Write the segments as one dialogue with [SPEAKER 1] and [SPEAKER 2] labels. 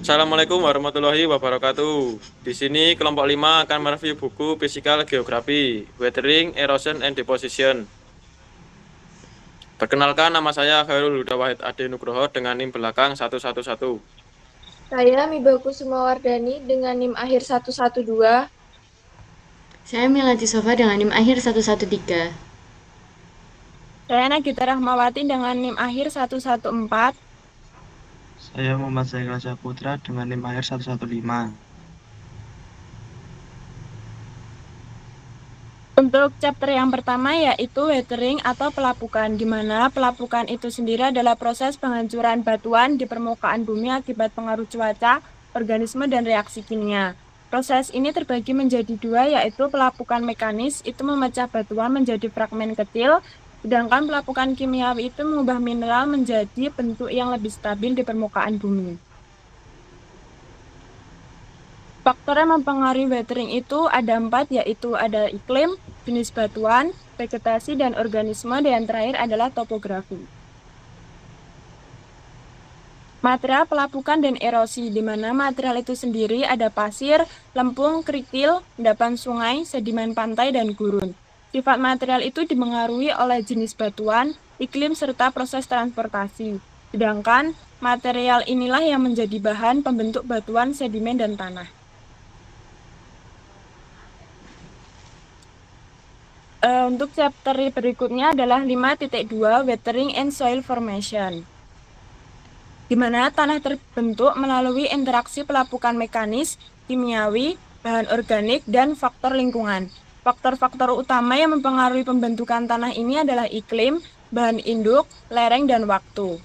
[SPEAKER 1] Assalamualaikum warahmatullahi wabarakatuh. Di sini kelompok 5 akan mereview buku Physical Geography, Weathering, Erosion, and Deposition. Perkenalkan, nama saya Khairul Huda Wahid Ade Nugroho dengan NIM belakang 111.
[SPEAKER 2] Saya Mibaku Sumawardani dengan NIM akhir 112.
[SPEAKER 3] Saya Milati Sofa dengan NIM akhir 113.
[SPEAKER 2] Saya Nagita Rahmawati dengan NIM akhir 114.
[SPEAKER 4] Saya Muhammad Zainal Saputra dengan NIM akhir 115.
[SPEAKER 2] Untuk chapter yang pertama yaitu weathering atau pelapukan, di mana pelapukan itu sendiri adalah proses penghancuran batuan di permukaan bumi akibat pengaruh cuaca, organisme, dan reaksi kimia. Proses ini terbagi menjadi dua, yaitu pelapukan mekanis itu memecah batuan menjadi fragmen kecil, sedangkan pelapukan kimiawi itu mengubah mineral menjadi bentuk yang lebih stabil di permukaan bumi. Faktor yang mempengaruhi weathering itu ada 4, yaitu ada iklim, jenis batuan, vegetasi, dan organisme, dan yang terakhir adalah topografi. Material pelapukan dan erosi, di mana material itu sendiri ada pasir, lempung, kerikil, endapan sungai, sedimen pantai, dan gurun. Sifat material itu dipengaruhi oleh jenis batuan, iklim, serta proses transportasi. Sedangkan material inilah yang menjadi bahan pembentuk batuan, sedimen, dan tanah. Untuk chapter berikutnya adalah 5.2 Weathering and Soil Formation, di mana tanah terbentuk melalui interaksi pelapukan mekanis, kimiawi, bahan organik, dan faktor lingkungan. Faktor-faktor utama yang mempengaruhi pembentukan tanah ini adalah iklim, bahan induk, lereng, dan waktu.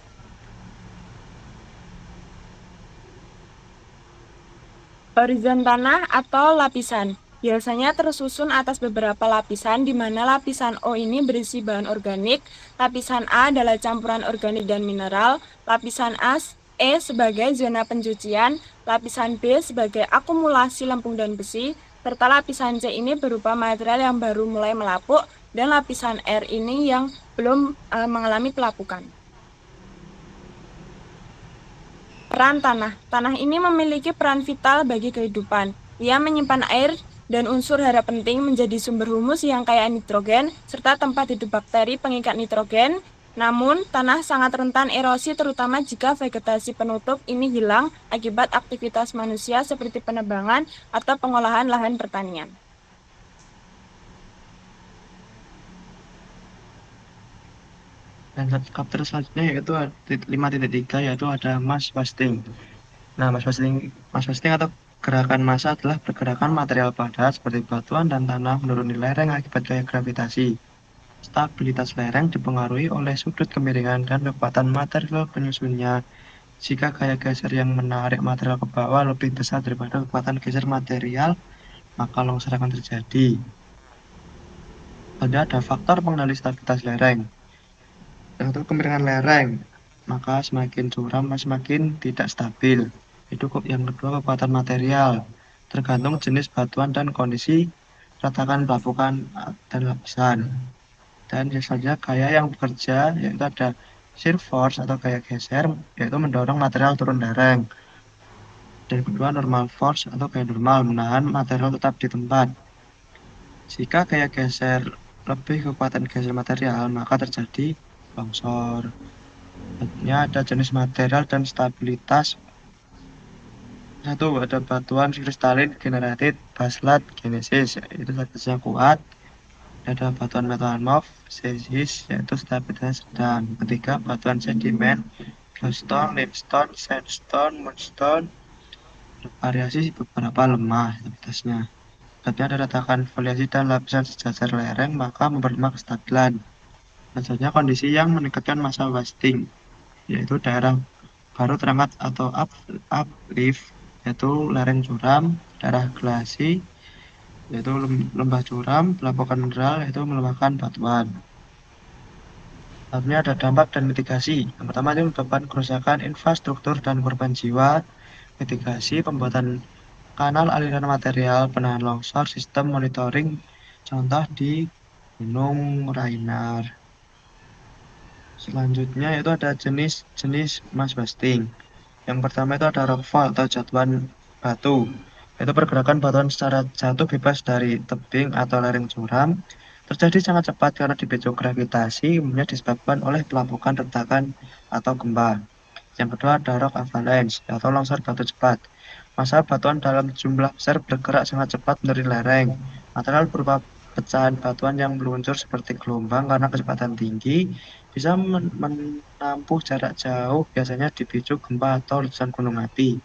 [SPEAKER 2] Horizon tanah atau lapisan biasanya tersusun atas beberapa lapisan, di mana lapisan O ini berisi bahan organik, lapisan A adalah campuran organik dan mineral, lapisan E sebagai zona pencucian, lapisan B sebagai akumulasi lempung dan besi, serta lapisan C ini berupa material yang baru mulai melapuk, dan lapisan R ini yang belum mengalami pelapukan. Peran tanah. Tanah ini memiliki peran vital bagi kehidupan. Ia menyimpan air dan unsur hara penting, menjadi sumber humus yang kaya nitrogen, serta tempat hidup bakteri pengikat nitrogen. Namun, tanah sangat rentan erosi, terutama jika vegetasi penutup ini hilang akibat aktivitas manusia seperti penebangan atau pengolahan lahan pertanian.
[SPEAKER 4] Dan chapter selanjutnya yaitu 5.3 yaitu ada mass wasting. Nah, mass wasting atau gerakan massa adalah pergerakan material padat seperti batuan dan tanah menuruni lereng akibat gaya gravitasi. Stabilitas lereng dipengaruhi oleh sudut kemiringan dan kekuatan material penyusunnya. Jika gaya geser yang menarik material ke bawah lebih besar daripada kekuatan geser material, maka longsor akan terjadi. Ada faktor pengendali stabilitas lereng. Untuk kemiringan lereng, maka semakin curam semakin tidak stabil. Itu yang kedua, kekuatan material, tergantung jenis batuan dan kondisi ratakan pelapukan dan lapisan. Dan saja gaya yang bekerja, yaitu ada shear force atau gaya geser, yaitu mendorong material turun lereng. Dan kedua, normal force atau gaya normal, menahan material tetap di tempat. Jika gaya geser lebih kekuatan geser material, maka terjadi longsor. Selanjutnya ada jenis material dan stabilitas. Satu, ada batuan kristalin generated basalt genesis, itu stabilitasnya kuat. Ada batuan metamorf sesis, yaitu stabilitasnya sedang. Ketiga, batuan sedimen limestone, limestone, sandstone, moonstone, variasi beberapa lemah stabilitasnya. Selanjutnya ada retakan foliasi dan lapisan sejajar lereng, maka memperlemah kestabilan. Selanjutnya kondisi yang meningkatkan massa wasting, yaitu daerah baru terangkat atau uplift, yaitu lereng curam, daerah gelasi, yaitu lembah curam, pelapukan mineral, yaitu melemahkan batuan. Selanjutnya ada dampak dan mitigasi. Yang pertama itu menyebabkan kerusakan infrastruktur dan korban jiwa. Mitigasi, pembuatan kanal aliran material, penahan longsor, sistem monitoring, contoh di Gunung Rainar. Selanjutnya itu ada jenis-jenis mass wasting. Yang pertama itu ada rockfall atau jatuhan batu. Itu pergerakan batuan secara jatuh bebas dari tebing atau lereng curam terjadi sangat cepat karena dipicu gravitasi, umumnya disebabkan oleh pelapukan retakan atau gempa. Yang kedua ada rock avalanche atau longsor batu cepat. Massa batuan dalam jumlah besar bergerak sangat cepat dari lereng. Material berupa pecahan batuan yang meluncur seperti gelombang karena kecepatan tinggi bisa menempuh jarak jauh, biasanya dipicu gempa atau letusan gunung api.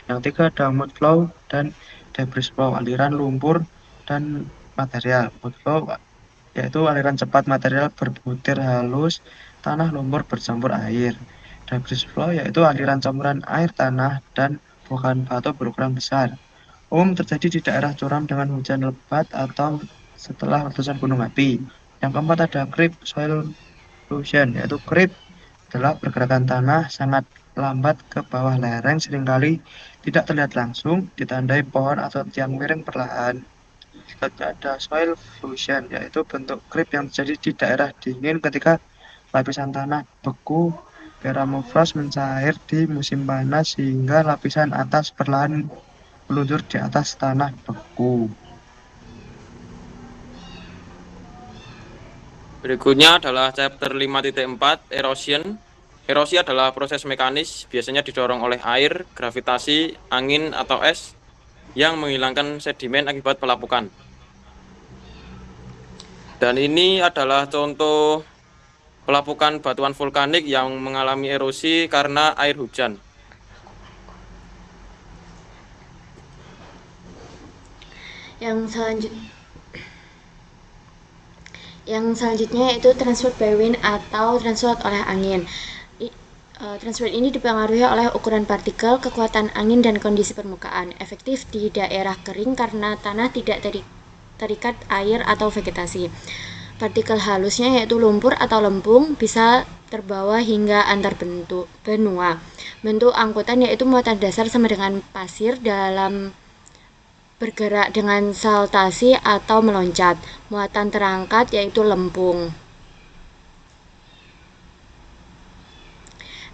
[SPEAKER 4] Yang ketiga ada mud flow dan debris flow, aliran lumpur dan material. Mud flow yaitu aliran cepat material berbutir halus, tanah lumpur bercampur air. Debris flow yaitu aliran campuran air, tanah, dan bukan batu berukuran besar. Umum terjadi di daerah curam dengan hujan lebat atau setelah letusan gunung api. Yang keempat ada creep soil erosion, yaitu creep adalah pergerakan tanah sangat lambat ke bawah lereng, seringkali tidak terlihat langsung, ditandai pohon atau tiang miring perlahan. Selanjutnya ada soil fusion, yaitu bentuk creep yang terjadi di daerah dingin ketika lapisan tanah beku permafrost mencair di musim panas sehingga lapisan atas perlahan meluncur di atas tanah beku.
[SPEAKER 1] Berikutnya adalah chapter 5.4 erosion. Erosi adalah proses mekanis, biasanya didorong oleh air, gravitasi, angin, atau es yang menghilangkan sedimen akibat pelapukan. Dan ini adalah contoh pelapukan batuan vulkanik yang mengalami erosi karena air hujan.
[SPEAKER 3] Yang selanjutnya yaitu transport by wind atau transport oleh angin. Transport ini dipengaruhi oleh ukuran partikel, kekuatan angin, dan kondisi permukaan. Efektif di daerah kering karena tanah tidak terikat air atau vegetasi. Partikel halusnya yaitu lumpur atau lempung bisa terbawa hingga antar benua. Bentuk angkutan yaitu muatan dasar sama dengan pasir dalam bergerak dengan saltasi atau meloncat. Muatan terangkat yaitu lempung.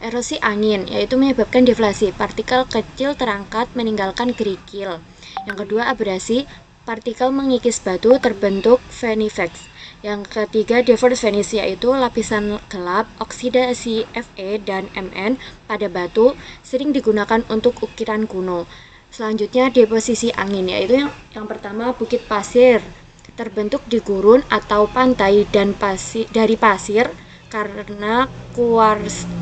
[SPEAKER 3] Erosi angin yaitu menyebabkan deflasi, partikel kecil terangkat meninggalkan kerikil. Yang kedua abrasi, partikel mengikis batu terbentuk venivex. Yang ketiga diffuse venice yaitu lapisan gelap, oksidasi Fe dan Mn pada batu sering digunakan untuk ukiran kuno. Selanjutnya deposisi angin yaitu yang pertama bukit pasir terbentuk di gurun atau pantai dan dari pasir karena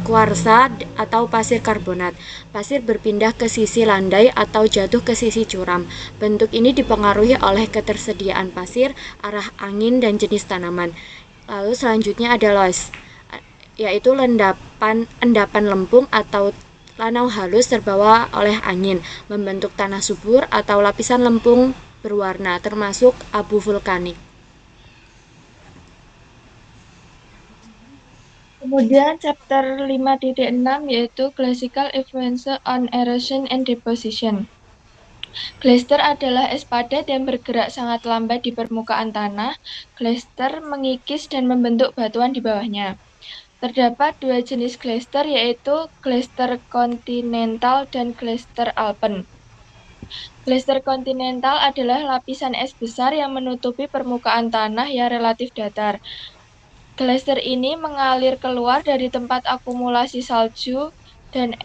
[SPEAKER 3] kuarsa atau pasir karbonat. Pasir berpindah ke sisi landai atau jatuh ke sisi curam. Bentuk ini dipengaruhi oleh ketersediaan pasir, arah angin, dan jenis tanaman. Lalu selanjutnya ada loess, yaitu endapan lempung atau lanau halus terbawa oleh angin, membentuk tanah subur atau lapisan lempung berwarna, termasuk abu vulkanik.
[SPEAKER 2] Kemudian chapter 5.6 yaitu Classical Influence on Erosion and Deposition. Glacier adalah es padat yang bergerak sangat lambat di permukaan tanah. Glacier mengikis dan membentuk batuan di bawahnya. Terdapat dua jenis glacier yaitu glacier kontinental dan glacier alpen. Glacier kontinental adalah lapisan es besar yang menutupi permukaan tanah yang relatif datar. Glacier ini mengalir keluar dari tempat akumulasi salju dan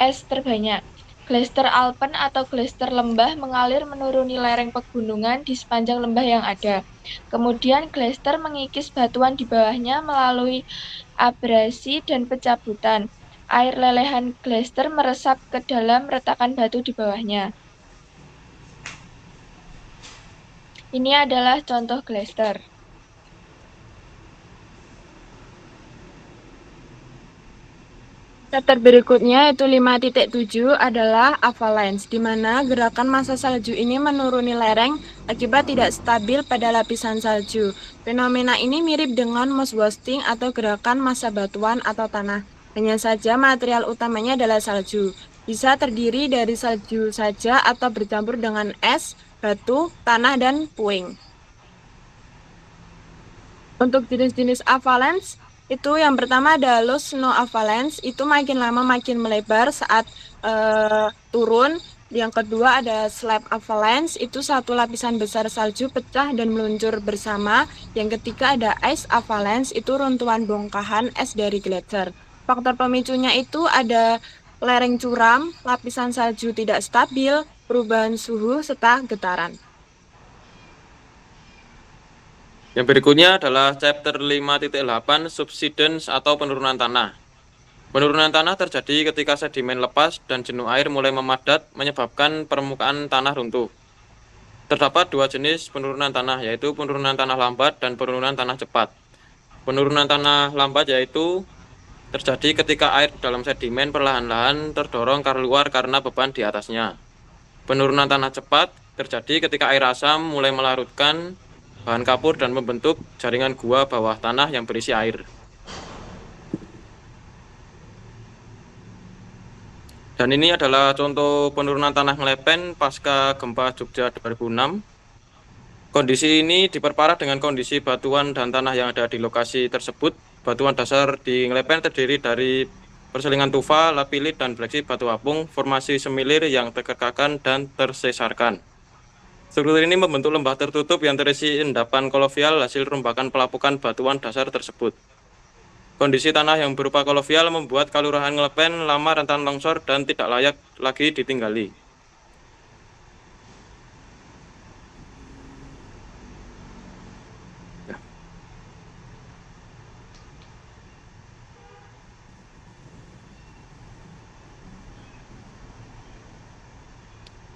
[SPEAKER 2] es terbanyak. Glacier alpen atau glacier lembah mengalir menuruni lereng pegunungan di sepanjang lembah yang ada. Kemudian glacier mengikis batuan di bawahnya melalui abrasi dan pencabutan. Air lelehan glacier meresap ke dalam retakan batu di bawahnya. Ini adalah contoh glacier. Chapter berikutnya yaitu 5.7 adalah avalanche, di mana gerakan massa salju ini menuruni lereng akibat tidak stabil pada lapisan salju. Fenomena ini mirip dengan moss wasting atau gerakan massa batuan atau tanah. Hanya saja material utamanya adalah salju. Bisa terdiri dari salju saja atau bercampur dengan es, batu, tanah, dan puing. Untuk jenis-jenis avalanche Itu yang pertama ada low snow avalanche, itu makin lama makin melebar saat turun. Yang kedua ada slab avalanche, itu satu lapisan besar salju pecah dan meluncur bersama. Yang ketiga ada ice avalanche, itu runtuhan bongkahan es dari gletser. Faktor pemicunya itu ada lereng curam, lapisan salju tidak stabil, perubahan suhu, serta getaran.
[SPEAKER 1] Yang berikutnya adalah chapter 5.8 subsidence atau penurunan tanah. Penurunan tanah terjadi ketika sedimen lepas dan jenuh air mulai memadat menyebabkan permukaan tanah runtuh. Terdapat dua jenis penurunan tanah, yaitu penurunan tanah lambat dan penurunan tanah cepat. Penurunan tanah lambat yaitu terjadi ketika air dalam sedimen perlahan-lahan terdorong keluar karena beban di atasnya. Penurunan tanah cepat terjadi ketika air asam mulai melarutkan bahan kapur dan membentuk jaringan gua bawah tanah yang berisi air. Dan ini adalah contoh penurunan tanah ngelepen pasca gempa Jogja 2006. Kondisi ini diperparah dengan kondisi batuan dan tanah yang ada di lokasi tersebut. Batuan dasar di ngelepen terdiri dari perselingan tufa, lapilit, dan fleksi batu apung, formasi semilir yang terkekakan dan tersesarkan. Struktur ini membentuk lembah tertutup yang terisi endapan kolovial hasil rombakan pelapukan batuan dasar tersebut. Kondisi tanah yang berupa kolovial membuat kelurahan Ngelepen lama rentan longsor dan tidak layak lagi ditinggali.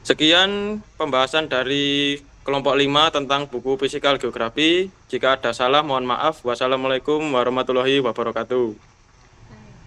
[SPEAKER 1] Sekian pembahasan dari kelompok 5 tentang buku Fisikal Geografi. Jika ada salah mohon maaf. Wassalamualaikum warahmatullahi wabarakatuh.